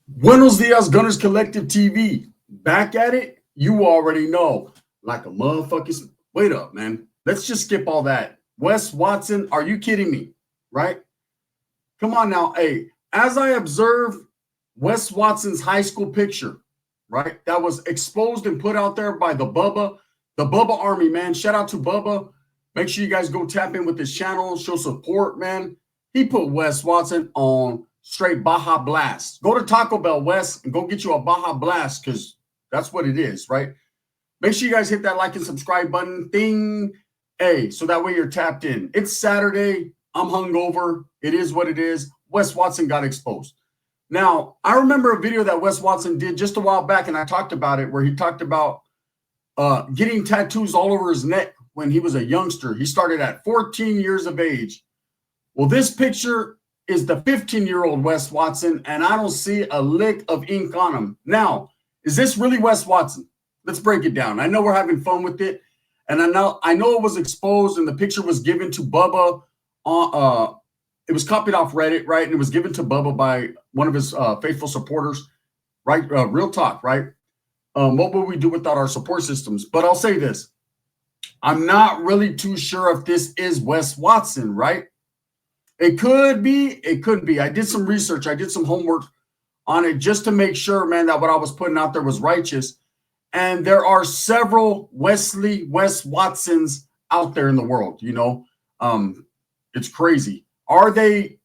Buenos dias, Gunners Collective TV. Back at it. You already know. Like a motherfucking. Wait up, man. Let's just skip all that. Wes Watson, are you kidding me? Right? Come on now. Hey, as I observe Wes Watson's high school picture, right? That was exposed and put out there by the Bubba Army, man. Shout out to Bubba. Make sure you guys go tap in with his channel, show support, man. He put Wes Watson on straight Baja Blast. Go to Taco Bell, Wes, and go get you a Baja Blast because that's what it is, right? Make sure you guys hit that like and subscribe button thing. Hey, so that way you're tapped in. It's Saturday. I'm hungover. It is what it is. Wes Watson got exposed. Now, I remember a video that Wes Watson did just a while back, and I talked about it, where he talked about getting tattoos all over his neck when he was a youngster. He started at 14 years of age. Well, this picture is the 15-year-old Wes Watson, and I don't see a lick of ink on him. Now, is this really Wes Watson? Let's break it down. I know we're having fun with it, and I know it was exposed, and the picture was given to Bubba. It was copied off Reddit, right? And it was given to Bubba by one of his faithful supporters, right? Real talk, right? What would we do without our support systems? But I'll say this. I'm not really too sure if this is Wes Watson, right? It could be, it could be. I did some research. I did some homework on it just to make sure, man, that what I was putting out there was righteous. And there are several Wes Watsons out there in the world, you know. It's crazy. Are they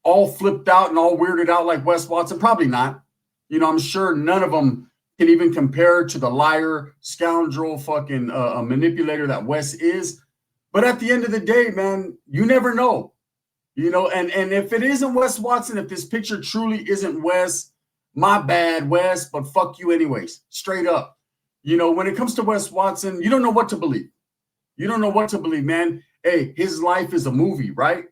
all flipped out and all weirded out like Wes Watson? Probably not. You know, I'm sure none of them can even compare to the liar, scoundrel, fucking manipulator that Wes is. But at the end of the day, man, you never know. You know, and if it isn't Wes Watson, if this picture truly isn't Wes, my bad, Wes, but fuck you anyways, straight up. You know, when it comes to Wes Watson, you don't know what to believe. You don't know what to believe, man. Hey, his life is a movie, right?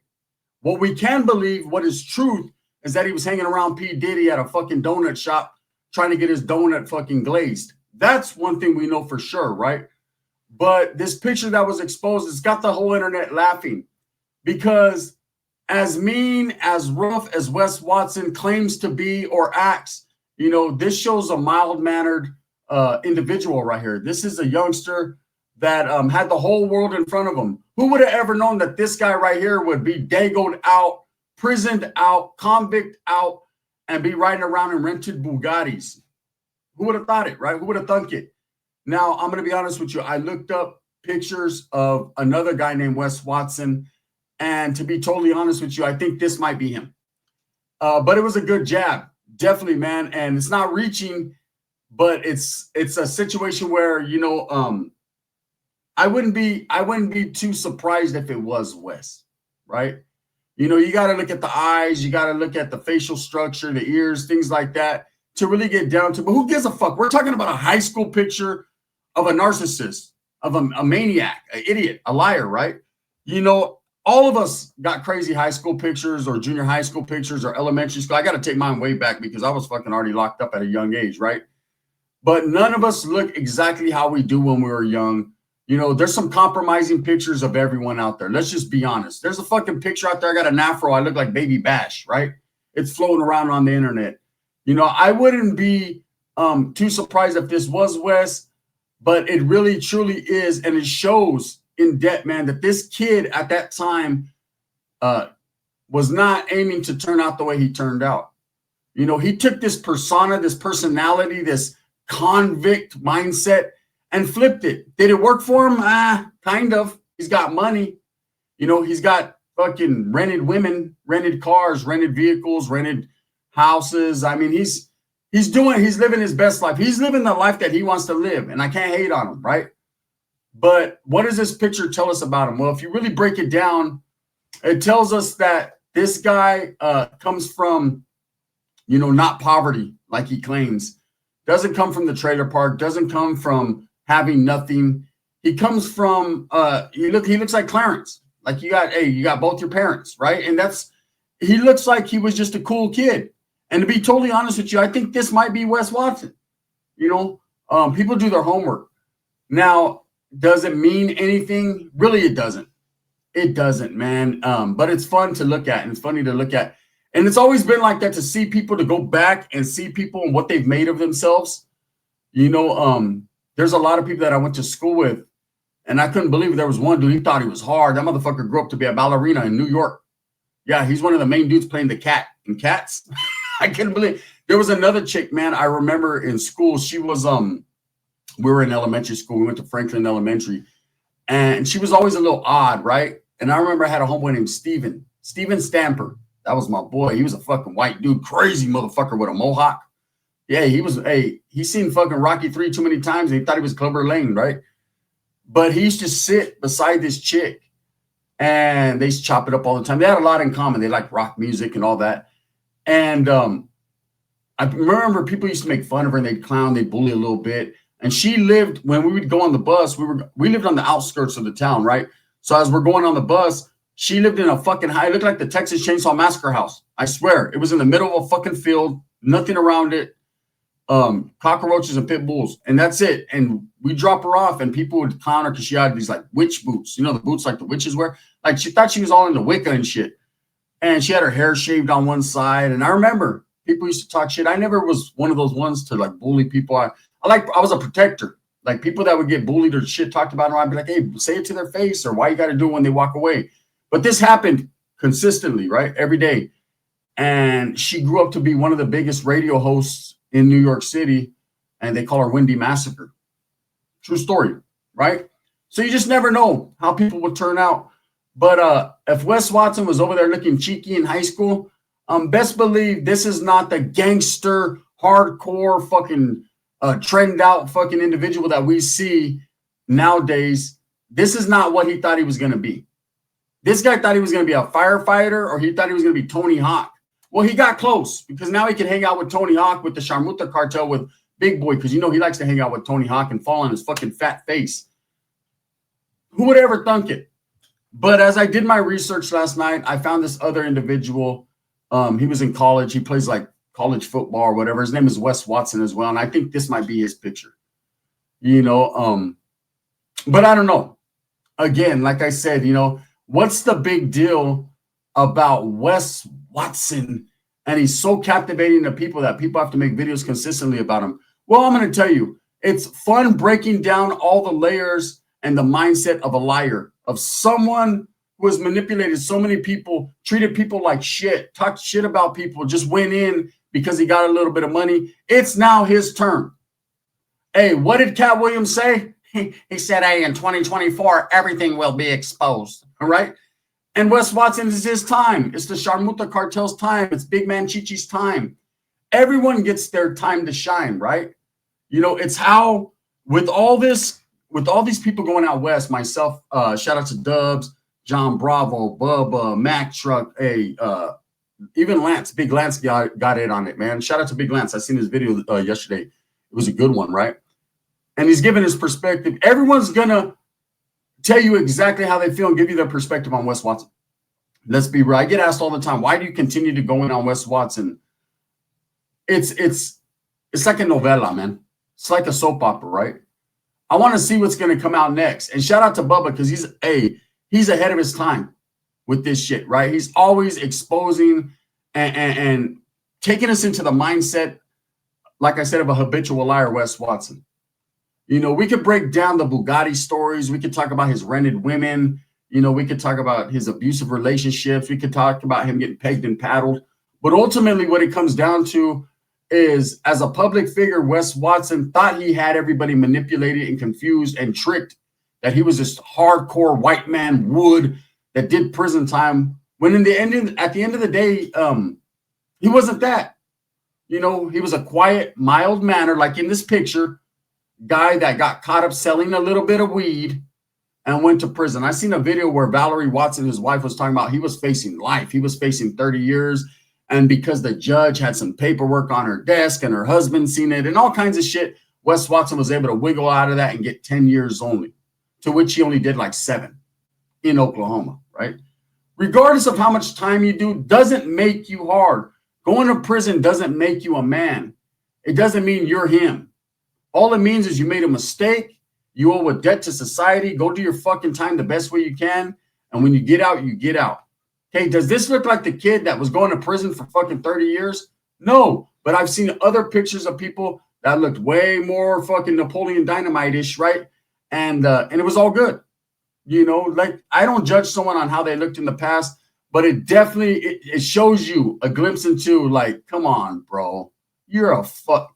What we can believe, what is truth, is that he was hanging around P. Diddy at a fucking donut shop trying to get his donut fucking glazed. That's one thing we know for sure, right? But this picture that was exposed, it's got the whole internet laughing because as mean, as rough as Wes Watson claims to be or acts, you know, this shows a mild-mannered individual right here. This is a youngster that had the whole world in front of him. Who would have ever known that this guy right here would be dagoed out, prisoned out, convict out, and be riding around in rented Bugattis? Who would have thought it, right? Who would have thunk it? Now, I'm going to be honest with you. I looked up pictures of another guy named Wes Watson, and to be totally honest with you, I think this might be him. But it was a good jab, definitely, man. And it's not reaching, but it's a situation where, you know, I wouldn't be too surprised if it was Wes, right? You know, you got to look at the eyes, you got to look at the facial structure, the ears, things like that to really get down to. But who gives a fuck? We're talking about a high school picture of a narcissist, of a maniac, an idiot, a liar, right? You know, all of us got crazy high school pictures or junior high school pictures or elementary school. I got to take mine way back because I was fucking already locked up at a young age, right? But none of us look exactly how we do when we were young. You know, there's some compromising pictures of everyone out there. Let's just be honest. There's a fucking picture out there. I got an afro. I look like Baby Bash, right? It's floating around on the internet. You know, I wouldn't be too surprised if this was Wes, but it really, truly is. And it shows in depth, man, that this kid at that time was not aiming to turn out the way he turned out. You know, he took this persona, this personality, this convict mindset, and flipped it. Did it work for him? Kind of. He's got money. You know, he's got fucking rented women, rented cars, rented vehicles, rented houses. I mean, he's living his best life. He's living the life that he wants to live, and I can't hate on him, right? But what does this picture tell us about him? Well, if you really break it down, it tells us that this guy comes from, you know, not poverty like he claims. Doesn't come from the trailer park. Doesn't come from having nothing. He comes from he looks like Clarence. Like you got both your parents, right? And he looks like he was just a cool kid. And to be totally honest with you, I think this might be Wes Watson. You know, people do their homework. Now, does it mean anything? Really, it doesn't. It doesn't, man. But it's fun to look at, and it's funny to look at. And it's always been like that, to see people, to go back and see people and what they've made of themselves. There's a lot of people that I went to school with, and I couldn't believe it. There was one dude, he thought he was hard. That motherfucker grew up to be a ballerina in New York. Yeah, he's one of the main dudes playing the cat in Cats. I couldn't believe. There was another chick, man, I remember in school. She was, we were in elementary school. We went to Franklin Elementary, and she was always a little odd, right? And I remember I had a homeboy named Steven Stamper. That was my boy. He was a fucking white dude, crazy motherfucker with a mohawk. Yeah, he's seen fucking Rocky 3 too many times, and he thought he was Clubber Lang, right? But he used to sit beside this chick, and they used to chop it up all the time. They had a lot in common. They like rock music and all that. And I remember people used to make fun of her, and they'd clown, they'd bully a little bit. And she lived, when we would go on the bus, we lived on the outskirts of the town, right? So as we're going on the bus, she lived in a fucking it looked like the Texas Chainsaw Massacre house. I swear. It was in the middle of a fucking field, nothing around it. Cockroaches and pit bulls, and that's it. And we drop her off, and people would clown her because she had these like witch boots, the boots like the witches wear. Like, she thought she was all into Wicca and shit. And she had her hair shaved on one side. And I remember people used to talk shit. I never was one of those ones to like bully people. I was a protector. Like, people that would get bullied or shit talked about, I'd be like, hey, say it to their face, or why you got to do it when they walk away. But this happened consistently, right? Every day. And she grew up to be one of the biggest radio hosts in New York City, and they call her Wendy Massacre. True story, right? So you just never know how people will turn out. But if Wes Watson was over there looking cheeky in high school, best believe this is not the gangster, hardcore, fucking trend out fucking individual that we see nowadays. This is not what he thought he was going to be. This guy thought he was going to be a firefighter, or he thought he was going to be Tony Hawk. Well, he got close, because now he can hang out with Tony Hawk, with the Sharmuta cartel, with Big Boy, because he likes to hang out with Tony Hawk and fall on his fucking fat face. Who would ever thunk it? But as I did my research last night, I found this other individual. He was in college. He plays like college football or whatever. His name is Wes Watson as well, and I think this might be his picture. But I don't know. Again, like I said, what's the big deal about Wes Watson? And he's so captivating to people that people have to make videos consistently about him. Well, I'm going to tell you, it's fun breaking down all the layers and the mindset of a liar, of someone who has manipulated so many people, treated people like shit, talked shit about people, just went in because he got a little bit of money. It's now his turn. Hey, what did Cat Williams say? He said, hey, in 2024, everything will be exposed. All right. And Wes Watson is his time. It's the Sharmuta cartel's time. It's Big Man Chichi's time. Everyone gets their time to shine, right? It's how, with all these people going out west, myself, shout out to Dubs, John Bravo, Bubba, Mac Truck, even Lance, Big Lance got it on it, man. Shout out to Big Lance. I seen his video yesterday. It was a good one, right? And he's giving his perspective. Everyone's going to tell you exactly how they feel and give you their perspective on Wes Watson. Let's be real. I get asked all the time, why do you continue to go in on Wes Watson? It's like a novella, man. It's like a soap opera, right? I want to see what's going to come out next. And shout out to Bubba, because he's ahead of his time with this shit, right? He's always exposing and taking us into the mindset, like I said, of a habitual liar, Wes Watson. We could break down the Bugatti stories. We could talk about his rented women. We could talk about his abusive relationships. We could talk about him getting pegged and paddled. But ultimately, what it comes down to is, as a public figure, Wes Watson thought he had everybody manipulated and confused and tricked, that he was this hardcore white man wood that did prison time, when at the end of the day, he wasn't that. He was a quiet, mild manner, like in this picture, guy that got caught up selling a little bit of weed and went to prison. I seen a video where Valerie Watson, his wife, was talking about he was facing life. He was facing 30 years. And because the judge had some paperwork on her desk and her husband seen it and all kinds of shit, Wes Watson was able to wiggle out of that and get 10 years only, to which he only did like 7 in Oklahoma, right? Regardless of how much time you do, doesn't make you hard. Going to prison doesn't make you a man. It doesn't mean you're him. All it means is you made a mistake. You owe a debt to society. Go do your fucking time the best way you can. And when you get out, you get out. Okay, does this look like the kid that was going to prison for fucking 30 years? No, but I've seen other pictures of people that looked way more fucking Napoleon Dynamite-ish, right? And it was all good. You know, like I don't judge someone on how they looked in the past, but it definitely it shows you a glimpse into like, come on, bro. You're a fucking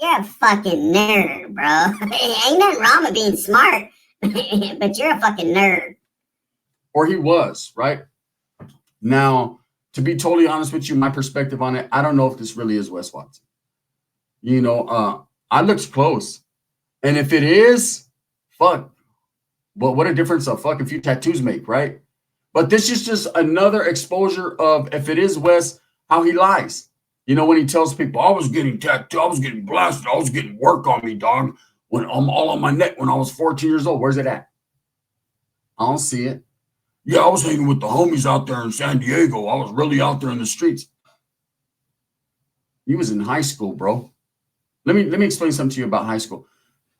nerd, bro. Ain't nothing wrong with being smart, but you're a fucking nerd. Or he was, right? Now, to be totally honest with you, my perspective on it, I don't know if this really is Wes Watson. You know, I looked close. And if it is, fuck. Well, what a difference a fucking few tattoos make, right? But this is just another exposure of, if it is Wes, how he lies. You know, when he tells people, I was getting tattooed, I was getting blasted, I was getting work on me, dog, when I'm all on my neck when I was 14 years old. Where's it at? I don't see it. Yeah, I was hanging with the homies out there in San Diego. I was really out there in the streets. He was in high school, bro. Let me explain something to you about high school.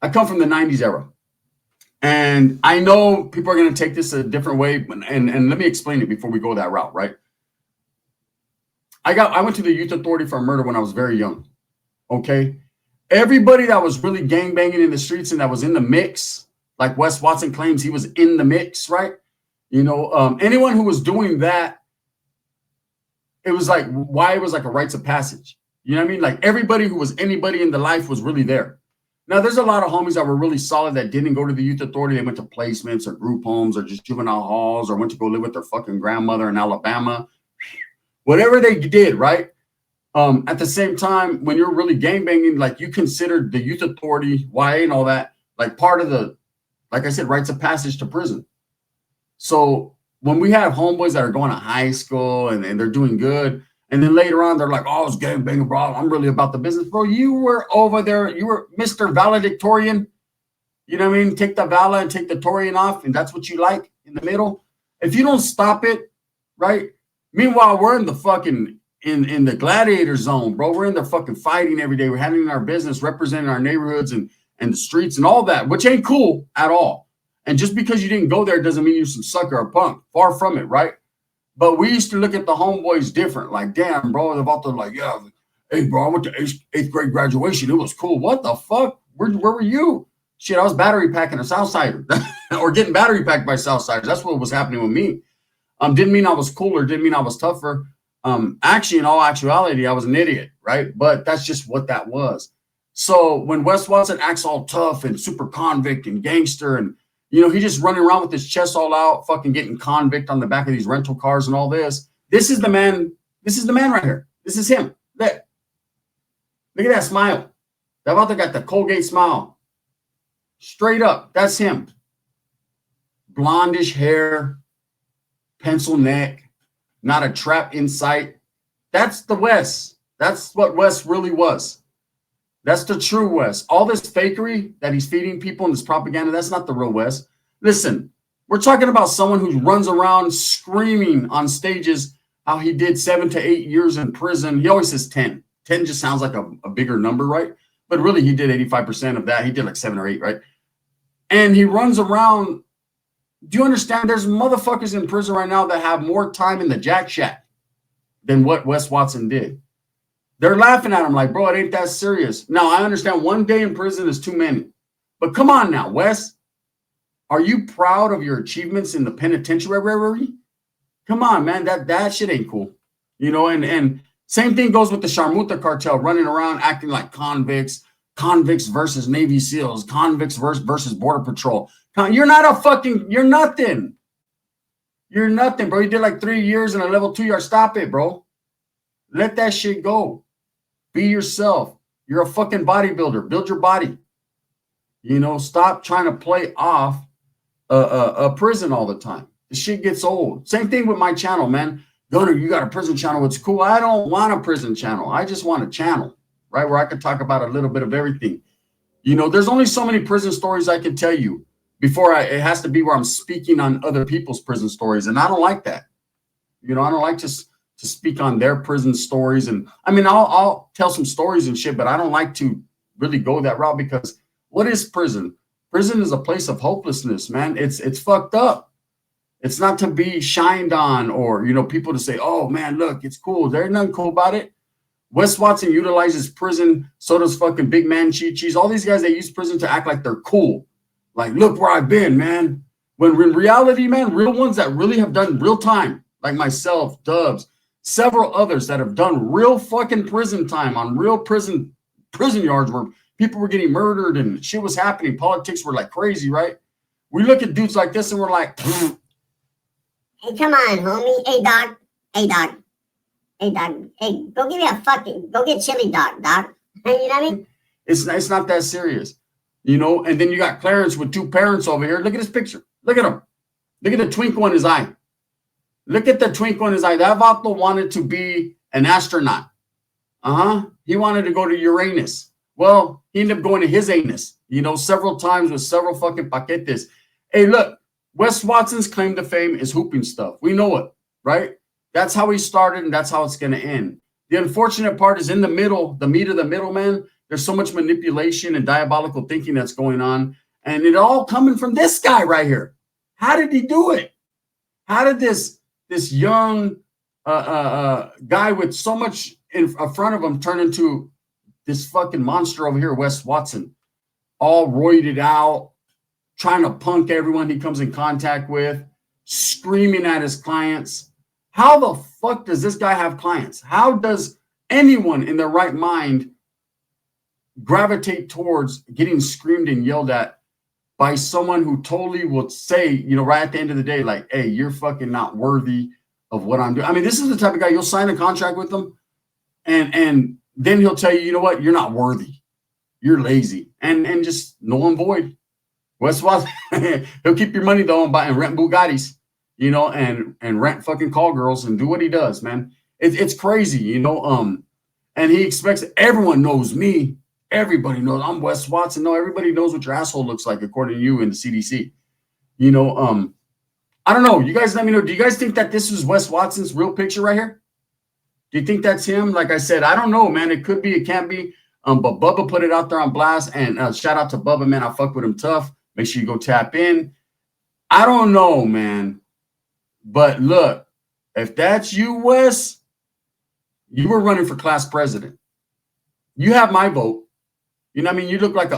I come from the 90s era. And I know people are going to take this a different way. And let me explain it before we go that route, right? I went to the Youth Authority for Murder when I was very young. Okay. Everybody that was really gangbanging in the streets and that was in the mix, like Wes Watson claims he was in the mix, right? You know, anyone who was doing that, it was like, why it was like a rites of passage. You know what I mean? Like everybody who was anybody in the life was really there. Now, there's a lot of homies that were really solid that didn't go to the Youth Authority. They went to placements or group homes or just juvenile halls or went to go live with their fucking grandmother in Alabama. Whatever they did, right? At the same time, when you're really gangbanging, like you considered the Youth Authority, YA and all that, like part of the, like I said, rites of passage to prison. So when we have homeboys that are going to high school and they're doing good, and then later on they're like, oh, I was gangbanging, bro. I'm really about the business. Bro, you were over there. You were Mr. Valedictorian. You know what I mean? Take the Vala and take the Torian off, and that's what you like in the middle. If you don't stop it, right? Meanwhile, we're in the fucking, in the gladiator zone, bro. We're in there fucking fighting every day. We're handling our business, representing our neighborhoods and the streets and all that, which ain't cool at all. And just because you didn't go there doesn't mean you're some sucker or punk. Far from it, right? But we used to look at the homeboys different. Like, damn, bro, they're about to like, yeah, hey, bro, I went to eighth grade graduation. It was cool. What the fuck? Where were you? Shit, I was battery packing a Southsider or getting battery packed by Southsiders. That's what was happening with me. Didn't mean I was cooler. Didn't mean I was tougher. Actually, in all actuality, I was an idiot, right? But that's just what that was. So when Wes Watson acts all tough and super convict and gangster and, you know, he just running around with his chest all out, fucking getting convict on the back of these rental cars and all this. This is the man. This is the man right here. This is him. Look at that smile. That other got the Colgate smile. Straight up. That's him. Blondish hair, pencil neck, not a trap in sight. That's the Wes. That's what Wes really was. That's the true Wes. All this fakery that he's feeding people in this propaganda, that's not the real Wes. Listen, we're talking about someone who runs around screaming on stages how he did 7 to 8 years in prison. He always says 10. 10 just sounds like a bigger number, right? But really, he did 85% of that. He did like 7 or 8, right? And he runs around. Do you understand? There's motherfuckers in prison right now that have more time in the Jack Shack than what Wes Watson did. They're laughing at him like, bro, it ain't that serious. Now, I understand one day in prison is too many. But come on now, Wes. Are you proud of your achievements in the penitentiary? Come on, man. That shit ain't cool. You know, and same thing goes with the Sharmuta cartel running around acting like convicts versus Navy SEALs, convicts versus Border Patrol. You're you're nothing. You're nothing, bro. You did like 3 years in a level 2 yard. Stop it, bro. Let that shit go. Be yourself. You're a fucking bodybuilder. Build your body. You know, stop trying to play off a prison all the time. The shit gets old. Same thing with my channel, man. Gunner, you got a prison channel. It's cool. I don't want a prison channel. I just want a channel, right, where I can talk about a little bit of everything. You know, there's only so many prison stories I can tell you before it has to be where I'm speaking on other people's prison stories. And I don't like that. You know, I don't like to speak on their prison stories. And I mean, I'll tell some stories and shit, but I don't like to really go that route because what is prison? Prison is a place of hopelessness, man. It's fucked up. It's not to be shined on or, people to say, oh, man, look, it's cool. There's nothing cool about it. Wes Watson utilizes prison. So does fucking Big Man Chi-Chi's. All these guys, they use prison to act like they're cool. Like, look where I've been, man. When in reality, man, real ones that really have done real time, like myself, Dubs, several others that have done real fucking prison time on real prison yards where people were getting murdered and shit was happening. Politics were like crazy, right? We look at dudes like this and we're like, hey, come on, homie. Hey, dog. Hey, dog. Hey, dog. Hey, go get chili dog. You know what I mean? It's not that serious, And then you got Clarence with two parents over here. Look at his picture. Look at him. Look at the twinkle in his eye. Look at the twinkle in his eye. That vato wanted to be an astronaut. He wanted to go to Uranus. Well, he ended up going to his anus, several times with several fucking paquetes. Hey, look, Wes Watson's claim to fame is hooping stuff. We know it, right? That's how he started, and that's how it's going to end. The unfortunate part is in the middle, the meat of the middle, man. There's so much manipulation and diabolical thinking that's going on, and it all coming from this guy right here. How did he do it? How did this young guy with so much in front of him turn into this fucking monster over here, Wes Watson, all roided out, trying to punk everyone he comes in contact with, screaming at his clients? How the fuck does this guy have clients? How does anyone in their right mind gravitate towards getting screamed and yelled at by someone who totally will say, right at the end of the day, like, hey, you're fucking not worthy of what I'm doing. I mean, this is the type of guy, you'll sign a contract with him and then he'll tell you, you know what, you're not worthy. You're lazy. And just null and void. Wes Watson, he'll keep your money though and rent Bugattis, and rent fucking call girls and do what he does, man. It's crazy, and he expects everyone knows me. Everybody knows I'm Wes Watson. No, everybody knows what your asshole looks like according to you in the CDC. I don't know. You guys let me know. Do you guys think that this is Wes Watson's real picture right here? Do you think that's him? Like I said, I don't know, man. It could be, it can't be. But Bubba put it out there on blast, and shout out to Bubba, man. I fuck with him tough. Make sure you go tap in. I don't know, man. But look, if that's you, Wes, you were running for class president. You have my vote. You know what I mean? You look like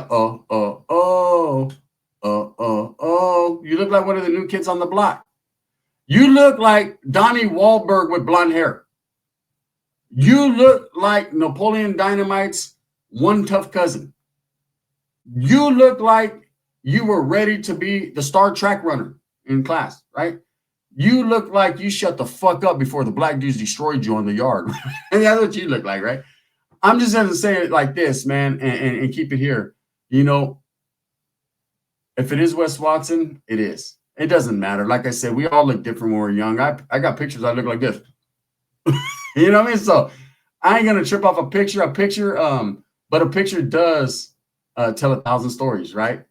you look like one of the new kids on the block. You look like Donnie Wahlberg with blonde hair. You look like Napoleon Dynamite's one tough cousin. You look like you were ready to be the Star Trek runner in class, right? You look like you shut the fuck up before the black dudes destroyed you on the yard. And that's what you look like, right? I'm just going to say it like this, man, and keep it here. If it is Wes Watson, it is. It doesn't matter. Like I said, we all look different when we're young. I got pictures. I look like this. You know what I mean? So I ain't going to trip off a picture, but a picture does tell 1,000 stories, right?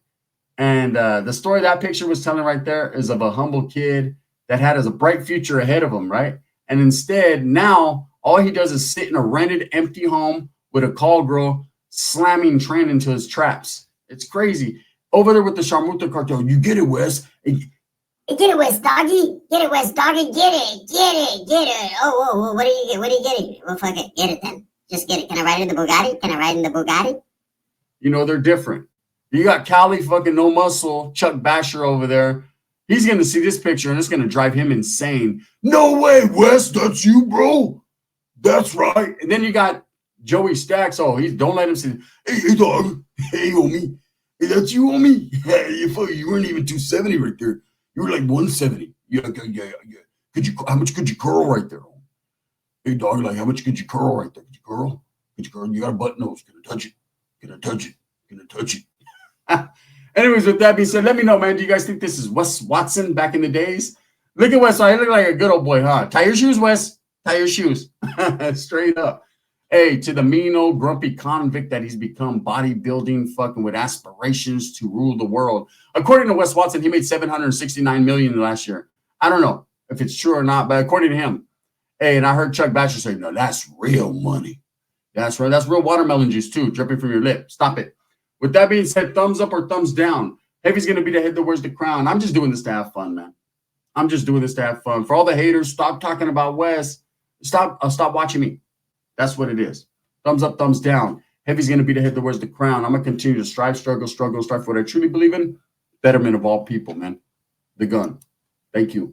And the story that picture was telling right there is of a humble kid that had a bright future ahead of him, right? And instead, now, all he does is sit in a rented, empty home with a call girl slamming train into his traps. It's crazy. Over there with the Sharmuta cartel, you get it, Wes. Get it, Wes, doggy. Get it, Wes, doggy. Get it. Oh, what are you getting? Well, fuck it. Get it then. Just get it. Can I ride in the Bugatti? They're different. You got Cali fucking no muscle, Chuck Basher over there. He's going to see this picture and it's going to drive him insane. No way, Wes, that's you, bro. That's right. And then you got Joey Stacks. Oh, don't let him see. Hey, dog. Hey, homie. Hey, that's you, homie. Hey, you weren't even 270 right there. You were like 170. Yeah. How much could you curl right there? Hey, dog, like, how much could you curl right there? Could you curl? You got a butt nose. Can I touch it? Anyways, with that being said, let me know, man. Do you guys think this is Wes Watson back in the days? Look at Wes. I look like a good old boy, huh? Tie your shoes, Wes. Tie your shoes. Straight up. Hey, to the mean old grumpy convict that he's become, bodybuilding, fucking with aspirations to rule the world. According to Wes Watson, he made $769 million last year. I don't know if it's true or not, but according to him. Hey, and I heard Chuck Basher say, no, that's real money. That's right. That's real watermelon juice, too, dripping from your lip. Stop it. With that being said, thumbs up or thumbs down. Heavy's going to be the head that wears the crown. I'm just doing this to have fun, man. I'm just doing this to have fun. For all the haters, stop talking about Wes. Stop watching me. That's what it is. Thumbs up, thumbs down. Heavy's going to be the head that wears the crown. I'm going to continue to strive, struggle for what I truly believe in. Betterment of all people, man. The gun. Thank you.